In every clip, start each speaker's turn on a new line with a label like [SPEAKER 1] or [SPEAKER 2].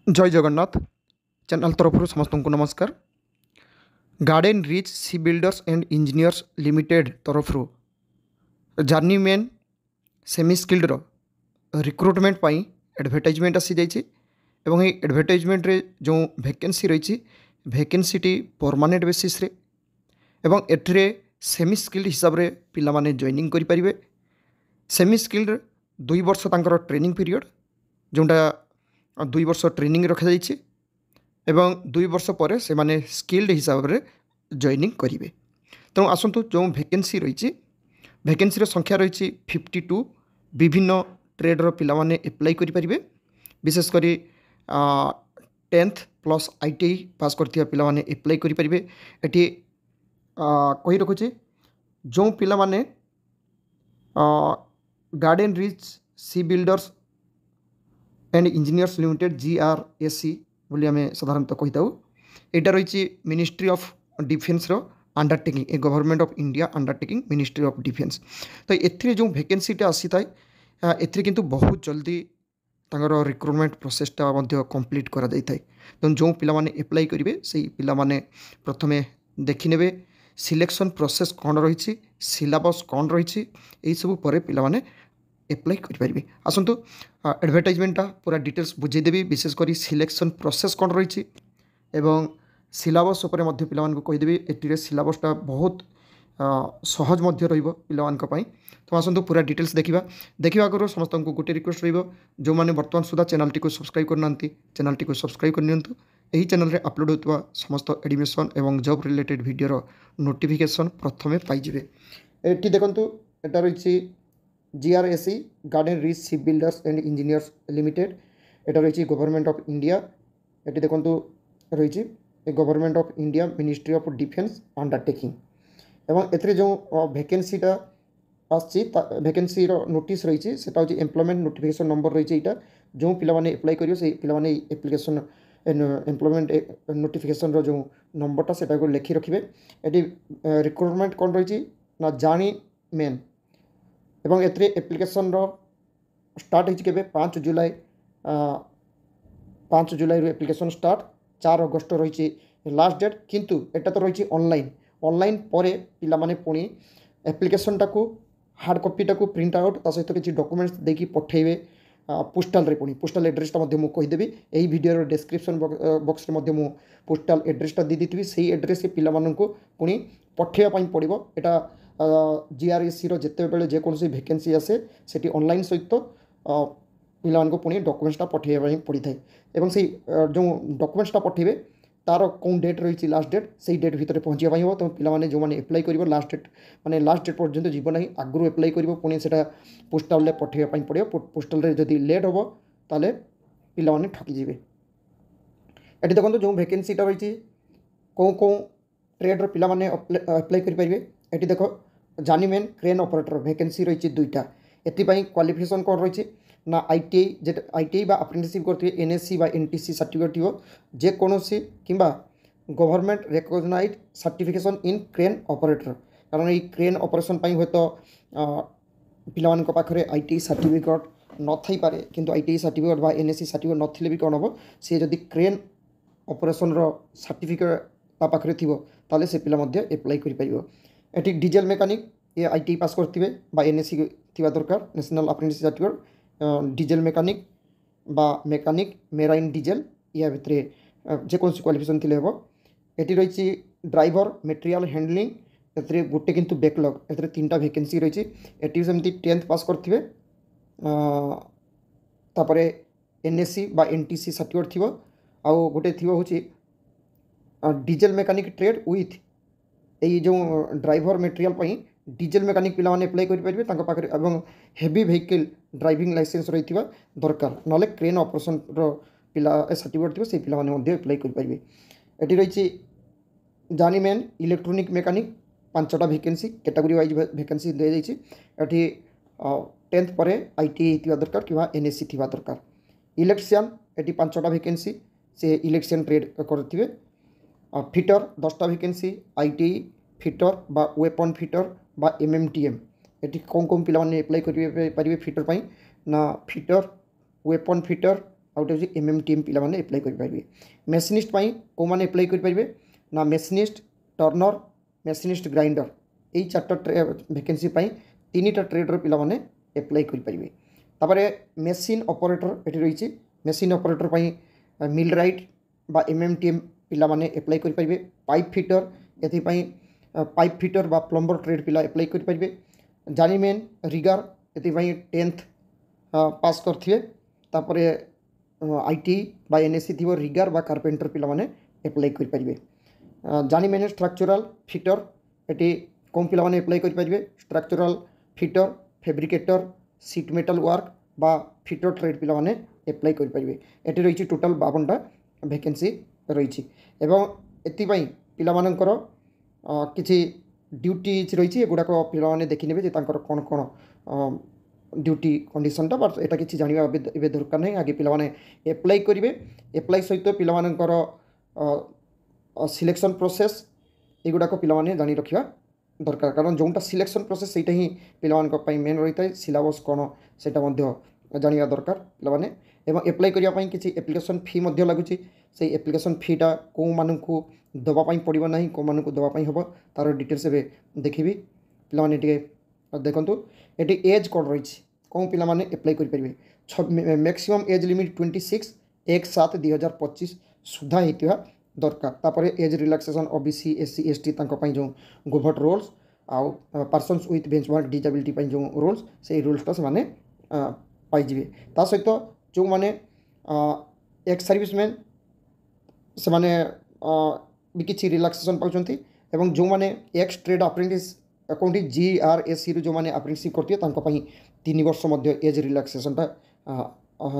[SPEAKER 1] जय जगन्नाथ चैनल तरफ समस्त को नमस्कार। Garden Reach Sea Builders and Engineers Limited तरफ जर्नीमैन सेमी स्किल्ड रिक्रुटमेंट पाई एडवर्टाइजमेंट आसी जाइए एवं एडवर्टाइजमेंट रे जो वैकेंसी रही वैकेंसी परमानेंट बेसिस रे एवं एठरे सेमी स्किल्ड हिसाब रे पिला माने जॉइनिंग करि परिबे। सेमी स्किल्ड 2 वर्ष तांकर ट्रेनिंग पीरियड जोटा 2 वर्ष ट्रेनिंग रखा जाइए एवं 2 वर्ष पर से माने स्किल्ड हिसाब रे जॉइनिंग करेंगे। तेणु आसतु जो वैकेंसी रही वैकेंसी संख्या रही 52 विभिन्न ट्रेड्र पिला माने एप्लाई करें। विशेषकर 10th प्लस ITI पास करथिया पिला माने एप्लाई करें। एटी कही रखुचे जो पिला माने Garden Reach Sea Builders and Engineers Limited GRAC बोली आम साधारणतः कही था। यहाँ रही ministry of defence undertaking a government of India undertaking ministry of defence. तो ए जो वैकेंसीटा आसी था ए किंतु बहुत जल्दी तांगर रिक्रुटमेंट प्रोसेसटा कंप्लीट करा जाई थाए। तो जो पिला माने एप्लाई करेंगे से पिला माने प्रथमे देखिने सिलेक्शन प्रोसेस कौन रही सिलेबस कौन रही यही सब पर पिला माने एप्लाई करेंगे। आसतु एडवर्टाइजमेंटा पूरा डिटेल्स बुझेदेवी विशेषकर सिलेक्शन प्रोसेस कौन रही एवं सिलेबस उपर मध्य पिला मानकु कहीदेवी। एटीरे सिलेबसटा बहुत सहज मध्य रहिबो पिला मानक पई। तो आसतु पूरा डिटेल्स देखा आगर समस्त को गोटे रिक्वेस्ट रहिबो जो माने वर्तमान सुधा चैनल टी को सब्सक्राइब करना चैनल टी को सब्सक्राइब कर नियंतु। एही चैनल रे अपलोड होतवा समस्त एडमिशन एवं जॉब रिलेटेड वीडियो नोटिफिकेशन प्रथमे पाइजिबे। एटी देखंतु एटा रही GRAC Garden Reach Sea Builders and Engineers Limited. यहाँ रही गवर्नमेंट ऑफ इंडिया। ये देखो रही government of India ministry of defence undertaking एवं एथरे जो वैकेंसीटा वैकेंसी नोटिस रही से एम्प्लॉयमेंट नोटिफिकेशन नंबर रही है। जो पिला माने एप्लाई करियो से पिला माने एप्लिकेशन एम्प्लॉयमेंट नोटिफिकेशन जो नंबरटा सेटा को लिखि रखिबे। एटी रिक्रुटमेंट कौन रही ना जानी मेन एवं एथरे एप्लिकेशन स्टार्ट हो 5 जुलाई 5 जुलाई एप्लिकेशन स्टार्ट 4 अगस्त रही लास्ट डेट। किंतु एटा तो रही ऑनलाइन पर पिला माने पुणी एप्लिकेशनटा को हार्ड कॉपीटा को प्रिंट आउट ता सहित किसी डॉक्यूमेंट्स देकी पठेबे पोस्टाल रे पुणी पोस्टाल एड्रेसटा मध्य मु कहीदेवी। यही वीडियो डिस्क्रिप्शन बॉक्स रे मध्य मु पोस्टाल एड्रेसटा दे देथिबी। सही एड्रेस पिला माननकु पुणी पठेबा पई पड़िबो। एटा GRAC रो जेते बेले जे कोनसी वैकेंसी आसे सेठी ऑनलाइन सहित पिला मानकु पुणी डॉक्यूमेंट्सटा पठेबा पई पड़ी थाए एवं से जो डॉक्यूमेंट्सटा पठेबे तार कौन डेट रही लास्ट डेट से डेट भितर पहुँचा हो। तो पिला जो मैंने एप्लाई कर लास्ट डेट माने लास्ट डेट पर्यंत जीव ना आगु एप्लाई कर पुणी से पोस्टाल पठेबा पड़ो। पोस्टाल जदि लेट हम ताले पिला माने ठकी जीवे। ये देखो जो वैकेंसीटा रही कौन कौन ट्रेड्र पिला माने एप्लाई करेंगे। ये देख जानीमेन क्रेन ऑपरेटर वैकेंसी रही 2टा। एपाई क्वालिफिकेशन कौन रही ना ITI बा अप्रेंटिसशिप करते NSC बा NTC सर्टिफिकेट हो जेकोसी कि government recognise certification in crane operator. कारण ये क्रेन ऑपरेशन हे तो पिला पाखे ITI सर्टिफिकेट न थी पारे किंतु ITI सर्टिफिकेट बा NSC सर्टिफिकेट नथिले भी कौन हम सी जदि क्रेन ऑपरेशन सर्टिफिकेट ता पाखे थी ताले से पिला एप्लाई कर। एटी डीजेल मेकानिक ये ITI पास करते बा NSC थी दरकार national apprentice certificate diesel mechanic बा मेकानिक मेराइन डीजेल या भितर जेकोसी क्वालिफिकेशन थी हम। ये रही ड्राइवर मटेरियल हैंडलिंग ए गोटे किंतु बैकलॉग ए 3टा वैकेंसी रही। ये सेमती 10th पास करते NSC बा NTC सर्टिफिकेट थी आउ गोटे थी हूँ डीजेल मेकानिक ट्रेड विथ यही जो ड्राइवर मटेरियल डीजेल मेकानिक पिला माने एप्लाई करेंगे पाखे एवं हेवी व्हीकल ड्राइविंग लाइसेंस रही दरकार ना क्रेन ऑपरेशन पिला सर्टिफिकेट थी से पिला माने एप्लाई करेंगे। ये रही जानीमेन इलेक्ट्रोनिक मेकानिक 5टा वैकेंसी कैटेगरी वाइज वैकेंसी दी जाइए। ये 10th पर ITI थी दरकार कि NSC थी दरकार। इलेक्ट्रिशियन ये 5टा वैकेंसी से इलेक्ट्रिशियन ट्रेड करेंगे। फिटर 10टा वैकेंसी ITI फिटर बा वेपन फिटर बा MMTM। ये कौन कौन पिला माने एप्लाई करेंगे फिटर पाई ना फिटर वेपन फिटर आउटे हूँ MMTM पिलाने एप्लाई करेंगे। मेसीनिस्ट कौन एप्लाई करेंगे ना मेसीनिस्ट टर्नर मेसीनिस्ट ग्राइंडर यही 4टा वैकेंसी 3टा ट्रेड्र पिलाने एप्लाई करेंगे। तापर मेसीन ऑपरेटर ये रही मेसीन ऑपरेटर मिल राइट बा MMTM पिलाने एप्लाई करेंगे। पाइप फिटर ये पाइप फिटर बा प्लम्बर ट्रेड पिला एप्लाई करेंगे। जानीमेन रिगार ये 10th पास करथिए। तापर ITI बा NSC थी रिगार बा कार्पेंटर पिलाने एप्लाई करेंगे। जानीमेन स्ट्रक्चरल फिटर ये कौन पिलाने एप्लाई करेंगे structural fitter fabricator seat metal work बा फिटर ट्रेड पिलाने एप्लाई करेंगे। ये रही टोटाल 52टा वैकेंसी रही एवं पिलामानंकर किछि ड्यूटी रही गुड़ाक पिलाने देखने कौन कौन ड्यूटी कंडीशनटा बट एटा किछि जानिबा एबे दरकार नहीं। आगे पिलाने एप्लाई करेंगे। एप्लाई सहित पिलामानंकर सिलेक्शन प्रोसेस एगुड़ाक पिलाने जानी रखा दरकार कारण जोटा सिलेक्शन प्रोसेस से ही पिलाने मेन रही है। सिलेबस कौन से जाना दरकार पिलाने एवं एप्लाई करने किसी एप्लिकेशन फी लगुच से एप्लिकेशन फीटा कौ मानू दवापाई पड़ो ना कौ मानू दवापाई हम तार डिटेल्स ए देखी पिलाने देखु ये एज कौन रही कौन पिलाने एप्लाई करेंगे। मैक्सिमम एज लिमिट 26 1/7/2025 सुधा होता दरकार। तापर age relaxation OBC SC ST जो गोभट रोल्स आउ पर्सन्स विथ बेंचमार्क डिसेबिलिटी जो रूल्स से रूल्सटा से माने पाइबे। ता सहित जो माने एक्स सर्विसमैन से माने भी किसी रिलैक्सेशन पाउछंती एवं जो माने एक्स ट्रेड अप्रेंटिस कौन GRSC जो माने अप्रेंटिसशिप करते 3 वर्ष मध्य एज रिलैक्सेशनटा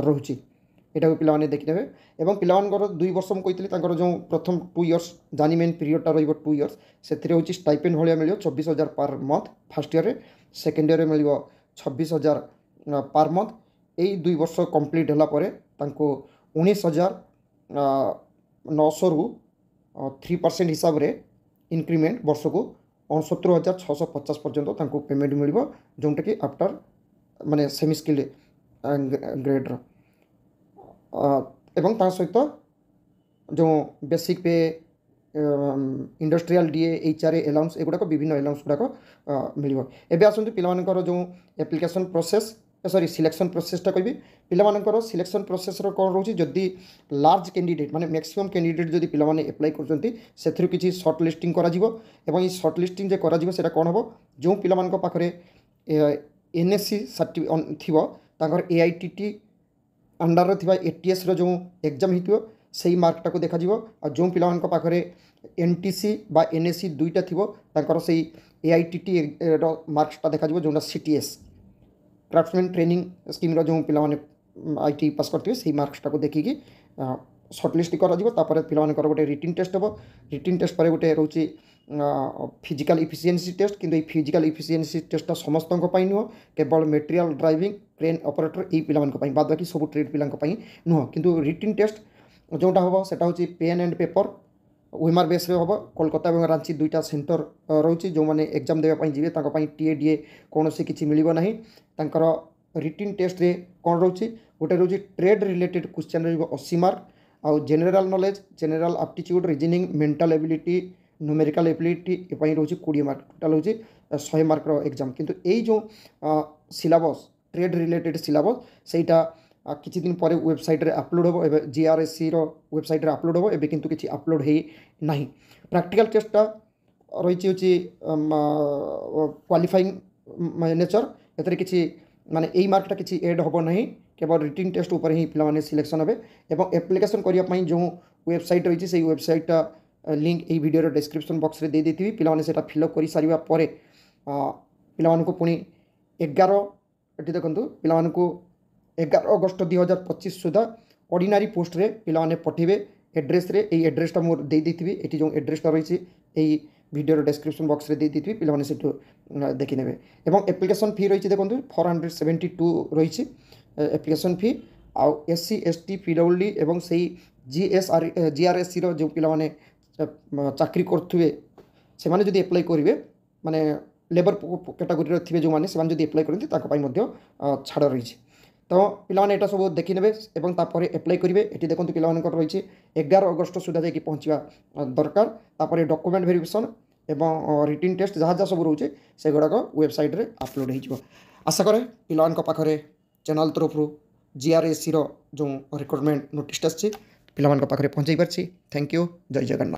[SPEAKER 1] रोचे यहाँ पिलाने देखने एवं पिलानकर 2 वर्ष मुझे जो प्रथम 2 इयर्स जानीमेन पीरियडटा रही 2 इयर्स से हूँ स्टाइपेंड भाया मिल 24,000 per month first year second year मिल 26,000 पर मंथ। यही 2 वर्ष कंप्लीट होगापर 19,900 रु 3% हिसाब से इंक्रीमेंट वर्ष को 69,650 पर्यंत पेमेंट मिल जोटा कि आफ्टर माने सेमी स्किल्ड ग्रेड्र एवं ता सहित जो बेसिक पे इंडस्ट्रियल DA HRA अलाउंस एगुड़ाक विभिन्न अलाउंस गुड़ाक मिल। एवं आसतु पिलामानकर जो एप्लिकेशन प्रोसेस सॉरी सिलेक्शन प्रोसेसटा कहि पिलामानकर सिलेक्शन प्रोसेस कौन रोची जदि लार्ज कैंडिडेट माने मैक्सिमम कैंडिडेट जदि पिलामाने एप्लाई करछंती सेथरु किछि शॉर्ट लिस्टिंग करा जिवो एवं ई शॉर्ट लिस्टिंग जे करा जिवो सेटा कोन हबो जो पिलामानक पाखरे NSC सर्टिफिकेट थिबो तांकर AITT अंडर थिबा ATS रो जो एग्जाम हितिबो सेही मार्कटा को देखा जिवो आ जो पिलामानक पाखरे NTC बा NSC दुईटा थिबो तांकर सेही AITT रो मार्क्सटा देखा जिवो जोना CTS क्राफ्टमैन ट्रेनिंग स्कीम जो पिलाने ITI पास करते हैं मार्क्सटा को देखिकी सर्टलिस्ट कर पिलानकर गोटे रिटिन टेस्ट हम रिटिन टेस्ट पर गोटे रोचे फिजिकल इफिशिएंसी टेस्ट किंतु फिजिकल इफिशिएंसी टेस्टा समस्त नुह केवल मेटेरियल ड्राइविंग क्रेन ऑपरेटर यही पिलानी बाद बाकी सब ट्रेड पिलानी नुह किंतु रिटिन टेस्ट जोटा हम सेटा हूँ pen and paper OMR base हम कोलकाता और रांची 2टा सेंटर रोचे जो मैंने एग्जाम देवाई जी TADA कौन से किसी मिल ना तांकर रिटिन टेस्ट रे कौन रोचे गोटे रोचे ट्रेड रिलेटेड क्वेश्चन रही 80 मार्क आउ general knowledge general aptitude reasoning mental ability numerical ability ये रोचे 20 मार्क टोटाल होची 100 मार्क एग्जाम किंतु यही जो सिलेबस ट्रेड रिलेटेड सिलेबस सेटा किछि दिन पर वेबसाइट रे अपलोड हो GRSC रो वेबसाइट रे अपलोड हो एबे किंतु किछि अपलोड हे नाही। प्रैक्टिकल टेस्टटा रही होची क्वालिफाइंग नेचर एतरे किछि माने एई मार्कटा किछि ऐड होबो नाही केवल रिटिन टेस्ट ऊपर ही पिलाने सिलेक्शन हेबे एवं एप्लिकेशन करिया पई जो वेबसाइट रही से वेबसाइटा लिंक यही वीडियो डिस्क्रिप्शन बॉक्स रे दे देथिबी पिलाने सेटा फिलअप करि सारिबा परे पिलामानकु पुनी 11 एठी देखंतु पिलामानकु 11 अगस्त 2025 सुधा ऑर्डिनरी पोस्ट रे पिलाने पठेबे एड्रेस रे एई एड्रेसटा मोर दे देथिबी एठी जो एड्रेसटा रही एई वीडियो डिस्क्रिप्शन बॉक्स रे दे देथिबी पिलाने सेठु देखि नेबे एवं एप्लिकेशन फी रही देखंतु 472 रही एप्लिकेशन फी आउ SC ST PWD एवं सही GRSC रो जो पिलाने चाकरी करथुवे से माने जदि अप्लाई करिवे माने लेबर कैटेगरी रो थिबे जो माने से माने जदि अप्लाई करथि ताको पई मध्य छाड़ रही तो पिलामाने एटा सब देखिने एवं तापर एप्लाई करेंगे। ये देखो पिलामानकर रही 11 अगस्ट सुधा जाकि पहुँचा दरकार। तापर डॉक्यूमेंट वेरिफिकेशन एवं रिटिन टेस्ट जहाँ जहाँ सब रोचे से गुड़ाक वेबसाइट रे अपलोड हो। आशा करे पिलामानक पाखरे चैनल तरफ GRSC जो रिक्रुटमेंट नोटिस आसी पिलामानक पाखरे पहुँचाई पारछि। Thank you. जय जगन्नाथ।